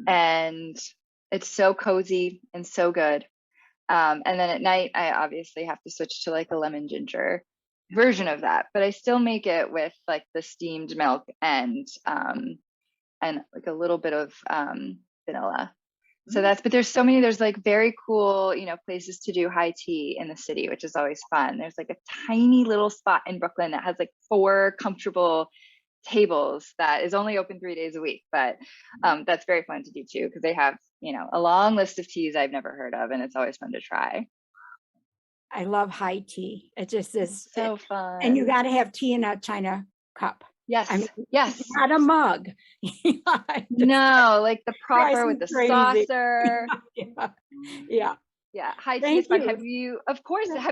And it's so cozy and so good. And then at night, I obviously have to switch to a lemon ginger version of that, but I still make it with the steamed milk and a little bit of vanilla. So but there's so many, there's very cool, places to do high tea in the city, which is always fun. There's a tiny little spot in Brooklyn that has 4 comfortable tables that is only open 3 days a week, but that's very fun to do too, because they have, a long list of teas I've never heard of, and it's always fun to try. I love high tea. It just is so fun. And you got to have tea in a China cup. Yes. Yes. Not a mug. No, the proper with the saucer. Yeah. High tea is fun. Have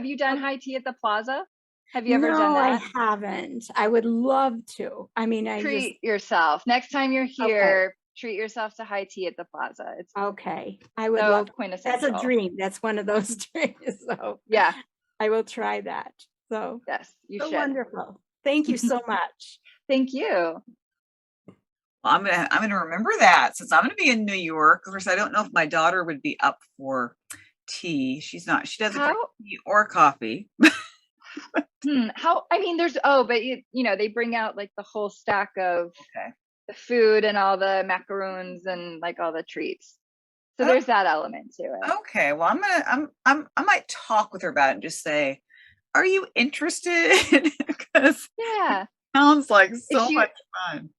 you done high tea at the Plaza? Have you ever done that? I haven't. I would love to. Treat yourself. Next time you're here, treat yourself to high tea at the Plaza. It's okay. I would love quintessential. That's a dream. That's one of those dreams. So yeah, I will try that. So yes, you should. Wonderful. Thank you so much. Thank you. Well, I'm gonna remember that, since I'm gonna be in New York. Of course, I don't know if my daughter would be up for tea. She doesn't drink tea or coffee. They bring out the whole stack of the food and all the macaroons and all the treats. So there's that element to it. Okay. Well, I might talk with her about it and just say, are you interested? Because it sounds like so much fun.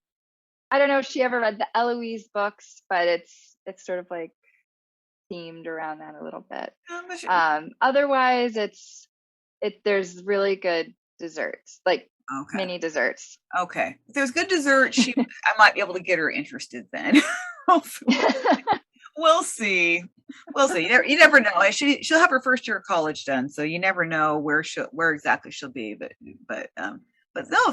I don't know if she ever read the Eloise books, but it's sort of like themed around that a little bit. Otherwise, there's really good desserts, like mini desserts. Okay. If there's good dessert, I might be able to get her interested then. We'll see. We'll see. You never know. She'll have her first year of college done, so you never know where exactly she'll be. But no,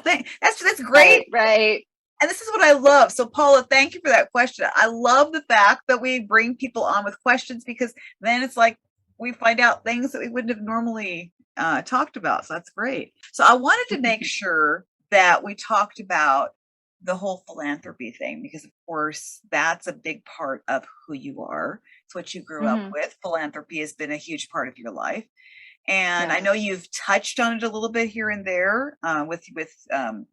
that's great. Right. And this is what I love. So Paula, thank you for that question. I love the fact that we bring people on with questions, because then it's like we find out things that we wouldn't have normally talked about. So that's great. So I wanted to make sure that we talked about the whole philanthropy thing, because of course that's a big part of who you are. It's what you grew up with. Philanthropy has been a huge part of your life. And I know you've touched on it a little bit here and there with the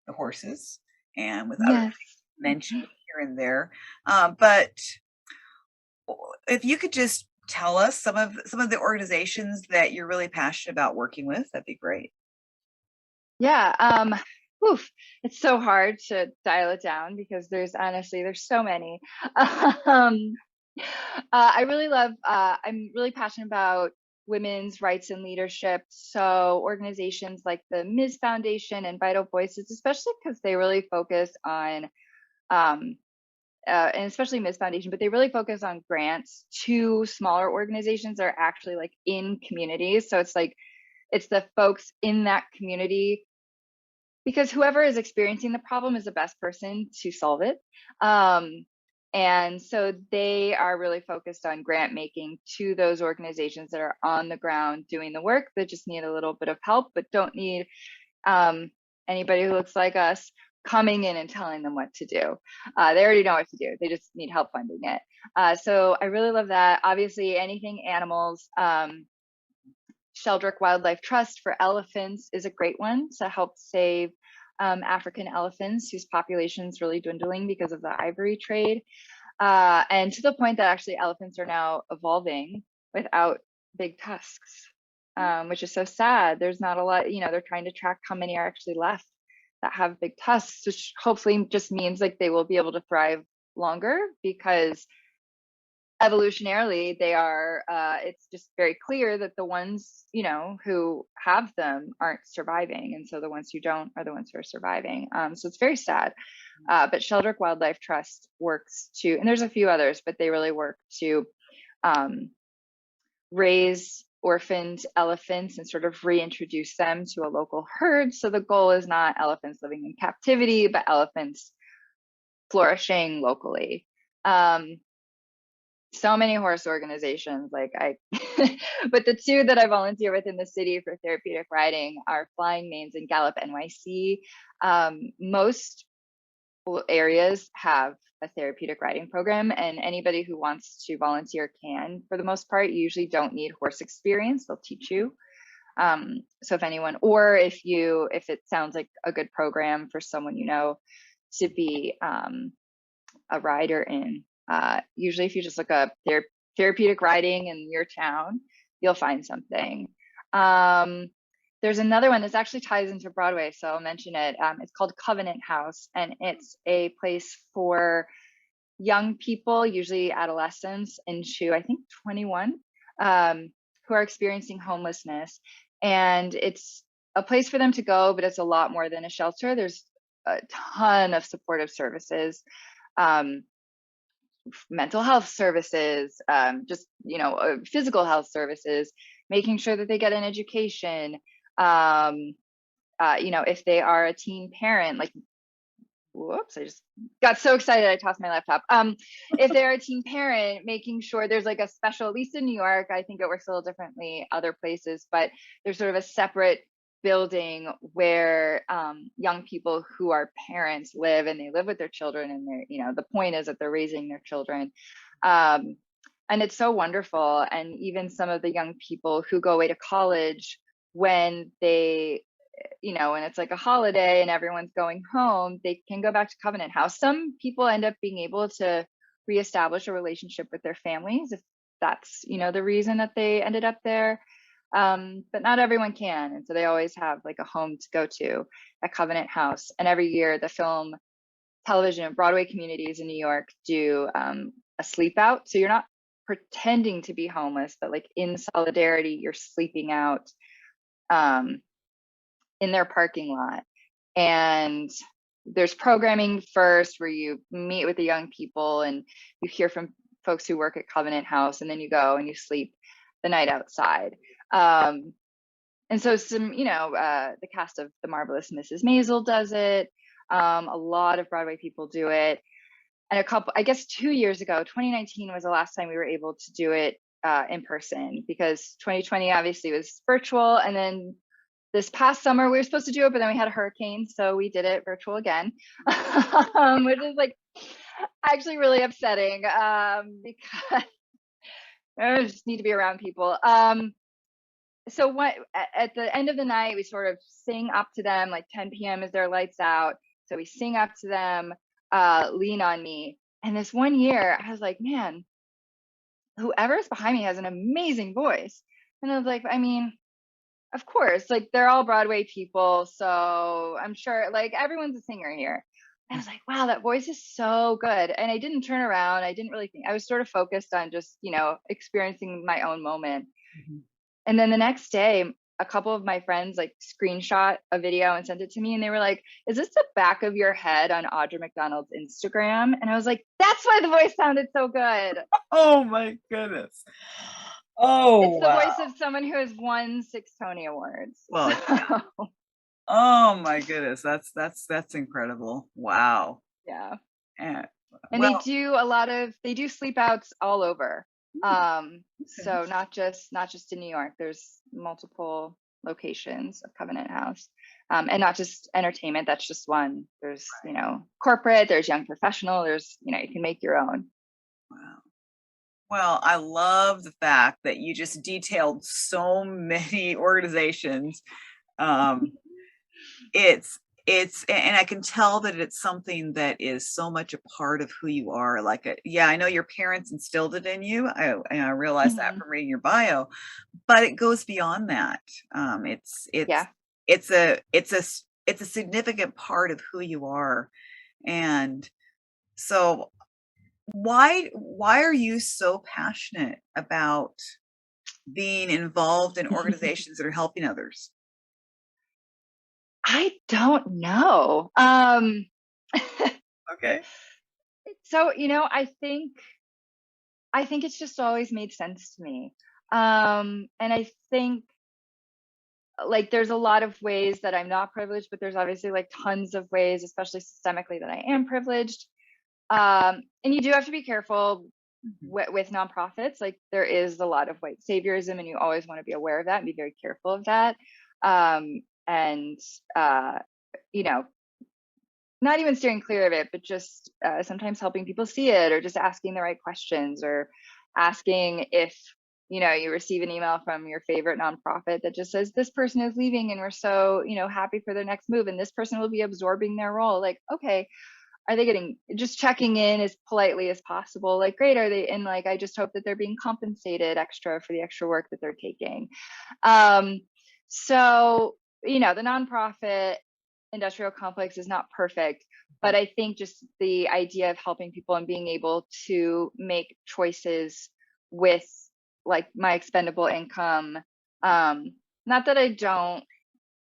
horses and with other things mentioned here and there. But if you could just tell us some of the organizations that you're really passionate about working with, that'd be great. Yeah. It's so hard to dial it down because there's so many. I really love, I'm really passionate about women's rights and leadership. So organizations like the Ms. Foundation and Vital Voices, especially because they really focus on, and especially Ms. Foundation, but they really focus on grants to smaller organizations that are actually like in communities. So it's the folks in that community, because whoever is experiencing the problem is the best person to solve it. And so they are really focused on grant making to those organizations that are on the ground doing the work, that just need a little bit of help, but don't need anybody who looks like us coming in and telling them what to do. They already know what to do. They just need help funding it. So I really love that. Obviously, anything animals. Sheldrick Wildlife Trust for elephants is a great one to help save African elephants whose population is really dwindling because of the ivory trade. And to the point that actually elephants are now evolving without big tusks, which is so sad. There's not a lot, they're trying to track how many are actually left that have big tusks, which hopefully just means like they will be able to thrive longer, because evolutionarily they are it's just very clear that the ones who have them aren't surviving, and so the ones who don't are the ones who are surviving. So it's very sad. But Sheldrick Wildlife Trust works to, and there's a few others, but they really work to raise orphaned elephants and sort of reintroduce them to a local herd. So the goal is not elephants living in captivity, but elephants flourishing locally. So many horse organizations, but the two that I volunteer with in the city for therapeutic riding are Flying Manes and Gallop NYC. Most areas have a therapeutic riding program, and anybody who wants to volunteer can. For the most part, you usually don't need horse experience. They'll teach you. So if anyone, or if it sounds like a good program for someone to be a rider in, usually if you just look up therapeutic riding in your town, you'll find something. There's another one that actually ties into Broadway, so I'll mention it. It's called Covenant House, and it's a place for young people, usually adolescents into I think 21, who are experiencing homelessness. And it's a place for them to go, but it's a lot more than a shelter. There's a ton of supportive services, mental health services, just physical health services, making sure that they get an education. If they are a teen parent, whoops, I just got so excited I tossed my laptop. If they're a teen parent, making sure there's a special, at least in New York, I think it works a little differently other places, but there's sort of a separate building where young people who are parents live, and they live with their children, and they're, the point is that they're raising their children. And it's so wonderful. And even some of the young people who go away to college, when they, when it's like a holiday and everyone's going home, they can go back to Covenant House. Some people end up being able to reestablish a relationship with their families if that's, the reason that they ended up there. But not everyone can. And so they always have like a home to go to at Covenant House. And every year the film, television, and Broadway communities in New York do a sleep out. So you're not pretending to be homeless, but like in solidarity, you're sleeping out in their parking lot. And there's programming first where you meet with the young people and you hear from folks who work at Covenant House, and then you go and you sleep the night outside. And so some, the cast of The Marvelous Mrs. Maisel does it. A lot of Broadway people do it. And 2 years ago, 2019 was the last time we were able to do it in person, because 2020 obviously was virtual. And then this past summer we were supposed to do it, but then we had a hurricane. So we did it virtual again, which is like actually really upsetting because I just need to be around people. So what, at the end of the night, we sort of sing up to them, like 10 p.m. is their lights out. So we sing up to them, Lean on Me. And this one year I was like, man, whoever's behind me has an amazing voice. And I was like, I mean, of course, like they're all Broadway people. So I'm sure like everyone's a singer here. And I was like, wow, that voice is so good. And I didn't turn around. I didn't really think, I was sort of focused on just, experiencing my own moment. Mm-hmm. And then the next day, a couple of my friends like screenshot a video and sent it to me. And they were like, is this the back of your head on Audra McDonald's Instagram? And I was like, that's why the voice sounded so good. Oh my goodness. Oh, it's the voice of someone who has won 6 Tony Awards. Well, yeah. Oh my goodness. That's incredible. Wow. Yeah. And they do sleep outs all over. Okay. So not just in New York, there's multiple locations of Covenant House. And not just entertainment, that's just one. There's, corporate, there's young professional, there's, you can make your own. Wow. Well, I love the fact that you just detailed so many organizations. And I can tell that it's something that is so much a part of who you are. I know your parents instilled it in you. I realized that from reading your bio, but it goes beyond that. It's a significant part of who you are. And so why are you so passionate about being involved in organizations that are helping others? I don't know. Okay. So, I think it's just always made sense to me. And I think like there's a lot of ways that I'm not privileged, but there's obviously like tons of ways, especially systemically, that I am privileged. And you do have to be careful with nonprofits. Like there is a lot of white saviorism, and you always want to be aware of that and be very careful of that. And not even steering clear of it, but just sometimes helping people see it, or just asking the right questions, or asking if you receive an email from your favorite nonprofit that just says this person is leaving and we're so happy for their next move, and this person will be absorbing their role. Like, okay, are they just checking in as politely as possible? Like, great, are they? And like, I just hope that they're being compensated extra for the extra work that they're taking. So the nonprofit industrial complex is not perfect, but I think just the idea of helping people and being able to make choices with like my expendable income, not that I don't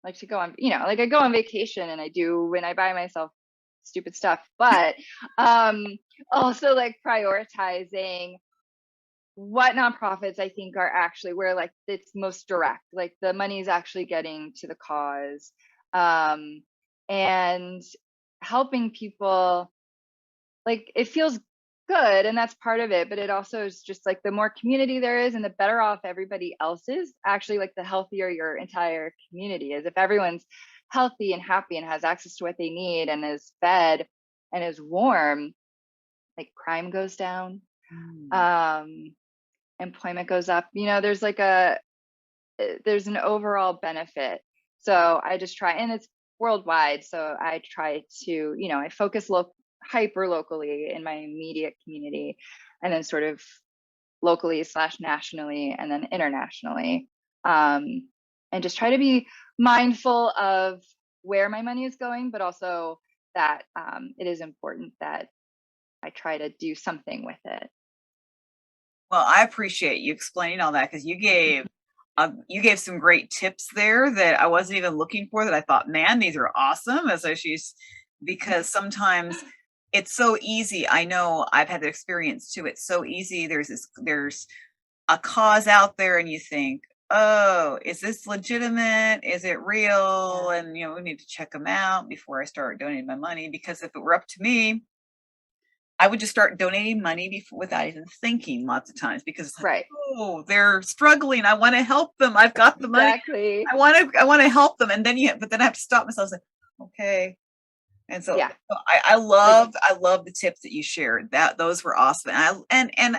like to go on, like I go on vacation and I do when I buy myself stupid stuff, but also like prioritizing what nonprofits I think are actually where like it's most direct, like the money is actually getting to the cause, and helping people. Like it feels good, and that's part of it, but it also is just like the more community there is and the better off everybody else is, actually, like the healthier your entire community is. If everyone's healthy and happy and has access to what they need and is fed and is warm, like crime goes down, employment goes up, there's like there's an overall benefit. So I just try, and it's worldwide, so I try to I focus hyper locally in my immediate community, and then sort of locally / nationally, and then internationally. And just try to be mindful of where my money is going, but also that it is important that I try to do something with it. Well, I appreciate you explaining all that, because you gave some great tips there that I wasn't even looking for, that I thought, man, these are awesome. As because sometimes it's so easy. I know I've had the experience too. It's so easy. There's a cause out there and you think, oh, is this legitimate? Is it real? And, we need to check them out before I start donating my money, because if it were up to me, I would just start donating money without even thinking lots of times, because it's like, right. Oh, they're struggling. I want to help them. I've got the money. Exactly. I want to help them. And then but then I have to stop myself and say, okay. And so, yeah. So I love the tips that you shared. Those were awesome. And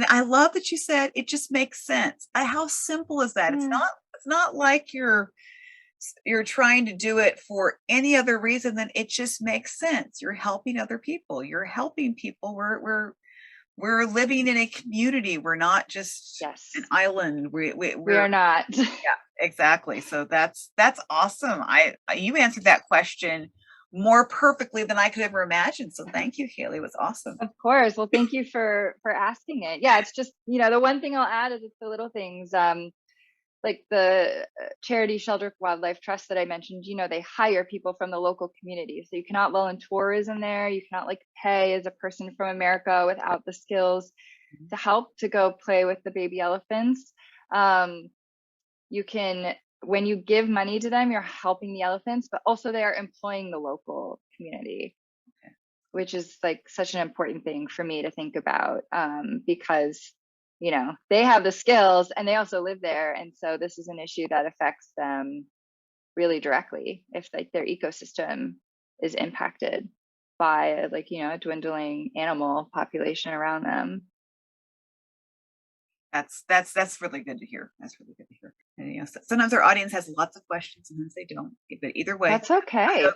I love that you said it just makes sense. How simple is that? It's not like you're trying to do it for any other reason than it just makes sense. You're helping other people. You're helping people. We're living in a community. We're not just an island. We are not. Yeah, exactly. So that's awesome. You answered that question more perfectly than I could ever imagine. So thank you, Caileigh. It was awesome. Of course. Well, thank you for asking it. Yeah, it's just, the one thing I'll add is it's the little things. Like the charity Shelter Wildlife Trust that I mentioned, they hire people from the local community. So you cannot volunteerism there. You cannot pay as a person from America without the skills to help to go play with the baby elephants. You can, when you give money to them, you're helping the elephants, but also they are employing the local community, which is such an important thing for me to think about, because they have the skills and they also live there. And so this is an issue that affects them really directly if their ecosystem is impacted by a dwindling animal population around them. That's really good to hear. That's really good to hear. And, sometimes our audience has lots of questions, sometimes they don't. But either way, that's okay.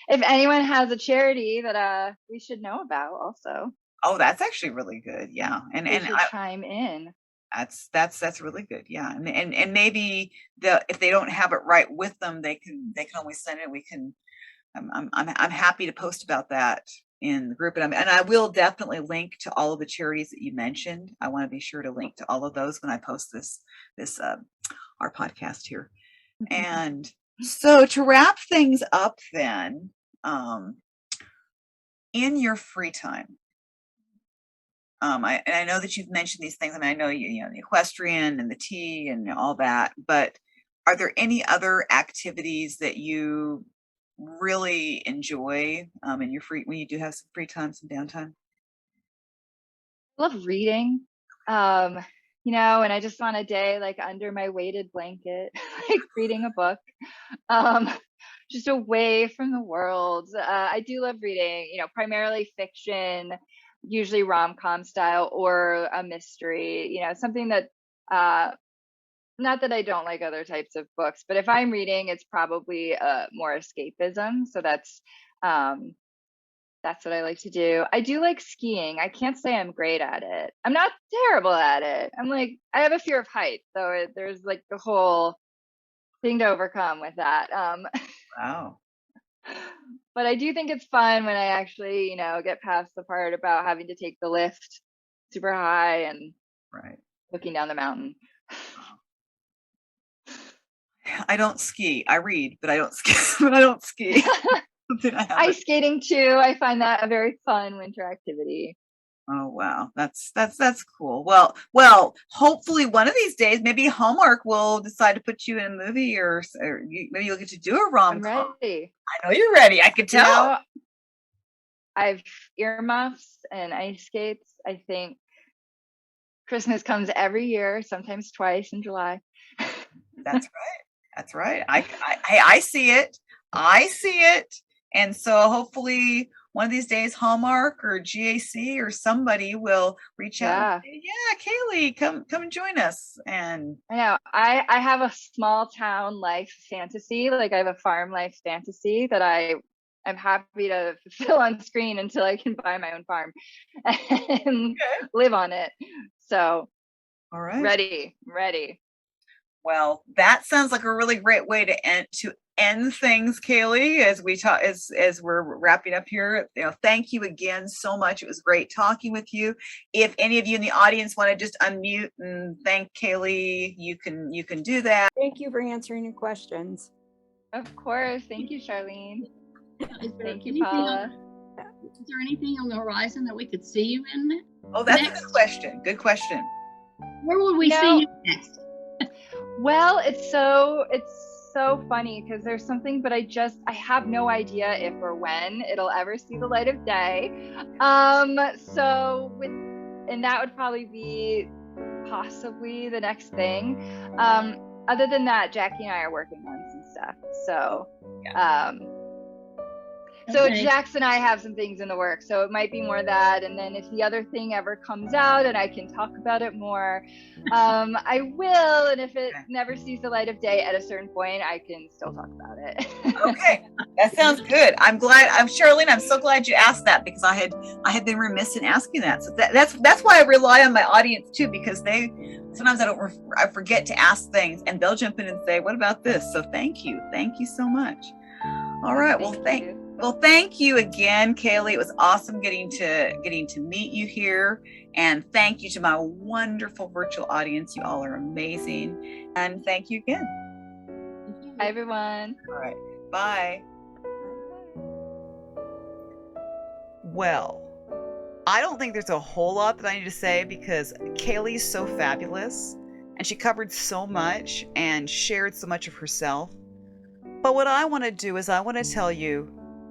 If anyone has a charity that we should know about, also. Oh, that's actually really good. Yeah, and chime in. That's really good. Yeah, and maybe if they don't have it right with them, they can always send it. We can. I'm happy to post about that in the group, and I will definitely link to all of the charities that you mentioned. I want to be sure to link to all of those when I post this our podcast here. And so to wrap things up, then, in your free time. I know that you've mentioned these things, and I know the equestrian and the tea and all that, but are there any other activities that you really enjoy in your when you do have some free time, some downtime? I love reading, and I just on a day under my weighted blanket, reading a book, just away from the world. I do love reading, primarily fiction, usually rom-com style or a mystery, something that, not that I don't like other types of books, but if I'm reading, it's probably more escapism. So that's what I like to do. I do like skiing. I can't say I'm great at it. I'm not terrible at it. I have a fear of heights. So there's the whole thing to overcome with that. Wow. But I do think it's fun when I actually, get past the part about having to take the lift super high and looking down the mountain. I don't ski. I read, but I don't ski. But I don't ski. Ice skating too. I find that a very fun winter activity. Oh wow, that's cool. Well, hopefully one of these days, maybe Hallmark will decide to put you in a movie, or maybe you'll get to do a rom-com. I'm ready. I know you're ready. I could tell. I've earmuffs and ice skates. I think Christmas comes every year, sometimes twice in July. That's right. That's right. I see it. I see it. And so hopefully one of these days, Hallmark or GAC or somebody will reach out and say, yeah, Caileigh, come join us. And I know I have a small town life fantasy. I have a farm life fantasy that I I'm happy to fulfill on screen until I can buy my own farm and live on it. So, all right, ready. Well, that sounds like a really great way to end things, Caileigh, as we talk, as we're wrapping up here. Thank you again so much. It was great talking with you. If any of you in the audience want to just unmute and thank Caileigh, you can do that. Thank you for answering your questions. Of course. Thank you, Charlene. Thank you, Paula. Is there anything on the horizon that we could see you in? Oh, that's next? Good question. Where will we see you next? Well, it's so funny because there's something, but I have no idea if or when it'll ever see the light of day. And that would probably be possibly the next thing. Other than that, Jackie and I are working on some stuff. So, So Jax and I have some things in the works, so it might be more that. And then if the other thing ever comes out and I can talk about it more, I will. And if it never sees the light of day at a certain point, I can still talk about it. Okay, that sounds good. Charlene, I'm so glad you asked that, because I had been remiss in asking that. So that's why I rely on my audience too, because sometimes I forget to ask things, and they'll jump in and say, "What about this?" So thank you so much. All right, thank you again, Caileigh. It was awesome getting to meet you here, and thank you to my wonderful virtual audience. You all are amazing, and thank you again. Hi, everyone. All right, bye. Well, I don't think there's a whole lot that I need to say, because Caileigh's so fabulous, and she covered so much and shared so much of herself. But what I want to do is I want to tell you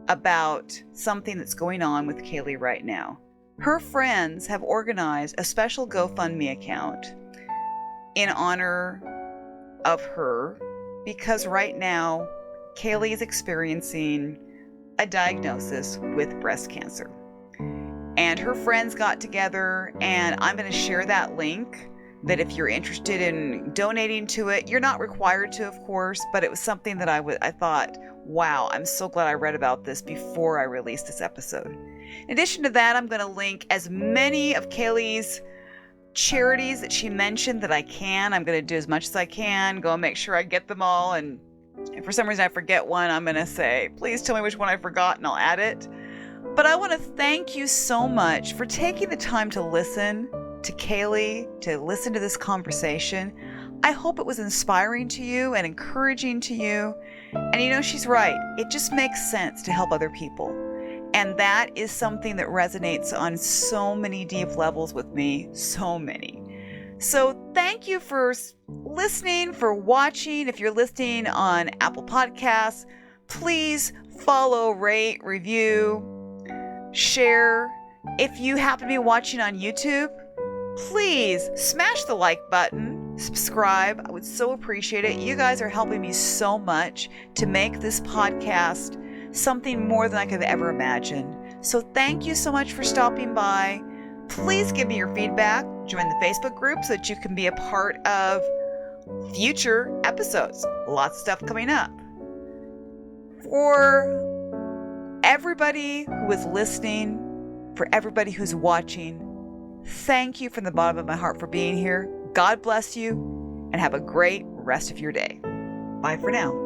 about something that's going on with Caileigh right now. Her friends have organized a special GoFundMe account in honor of her, because right now Caileigh is experiencing a diagnosis with breast cancer. And her friends got together, and I'm going to share that link, that if you're interested in donating to it, you're not required to, of course, but it was something that I thought, wow, I'm so glad I read about this before I released this episode. In addition to that, I'm going to link as many of Caileigh's charities that she mentioned that I can. I'm going to do as much as I can, go and make sure I get them all. And if for some reason I forget one, I'm going to say, please tell me which one I forgot and I'll add it. But I want to thank you so much for taking the time to listen to Caileigh, to listen to this conversation. I hope it was inspiring to you and encouraging to you. And she's right. It just makes sense to help other people. And that is something that resonates on so many deep levels with me, so many. So thank you for listening, for watching. If you're listening on Apple Podcasts, please follow, rate, review, share. If you happen to be watching on YouTube, please smash the like button, subscribe. I would so appreciate it. You guys are helping me so much to make this podcast something more than I could have ever imagined. So thank you so much for stopping by. Please give me your feedback. Join the Facebook group so that you can be a part of future episodes. Lots of stuff coming up. For everybody who is listening, for everybody who's watching, thank you from the bottom of my heart for being here. God bless you, and have a great rest of your day. Bye for now.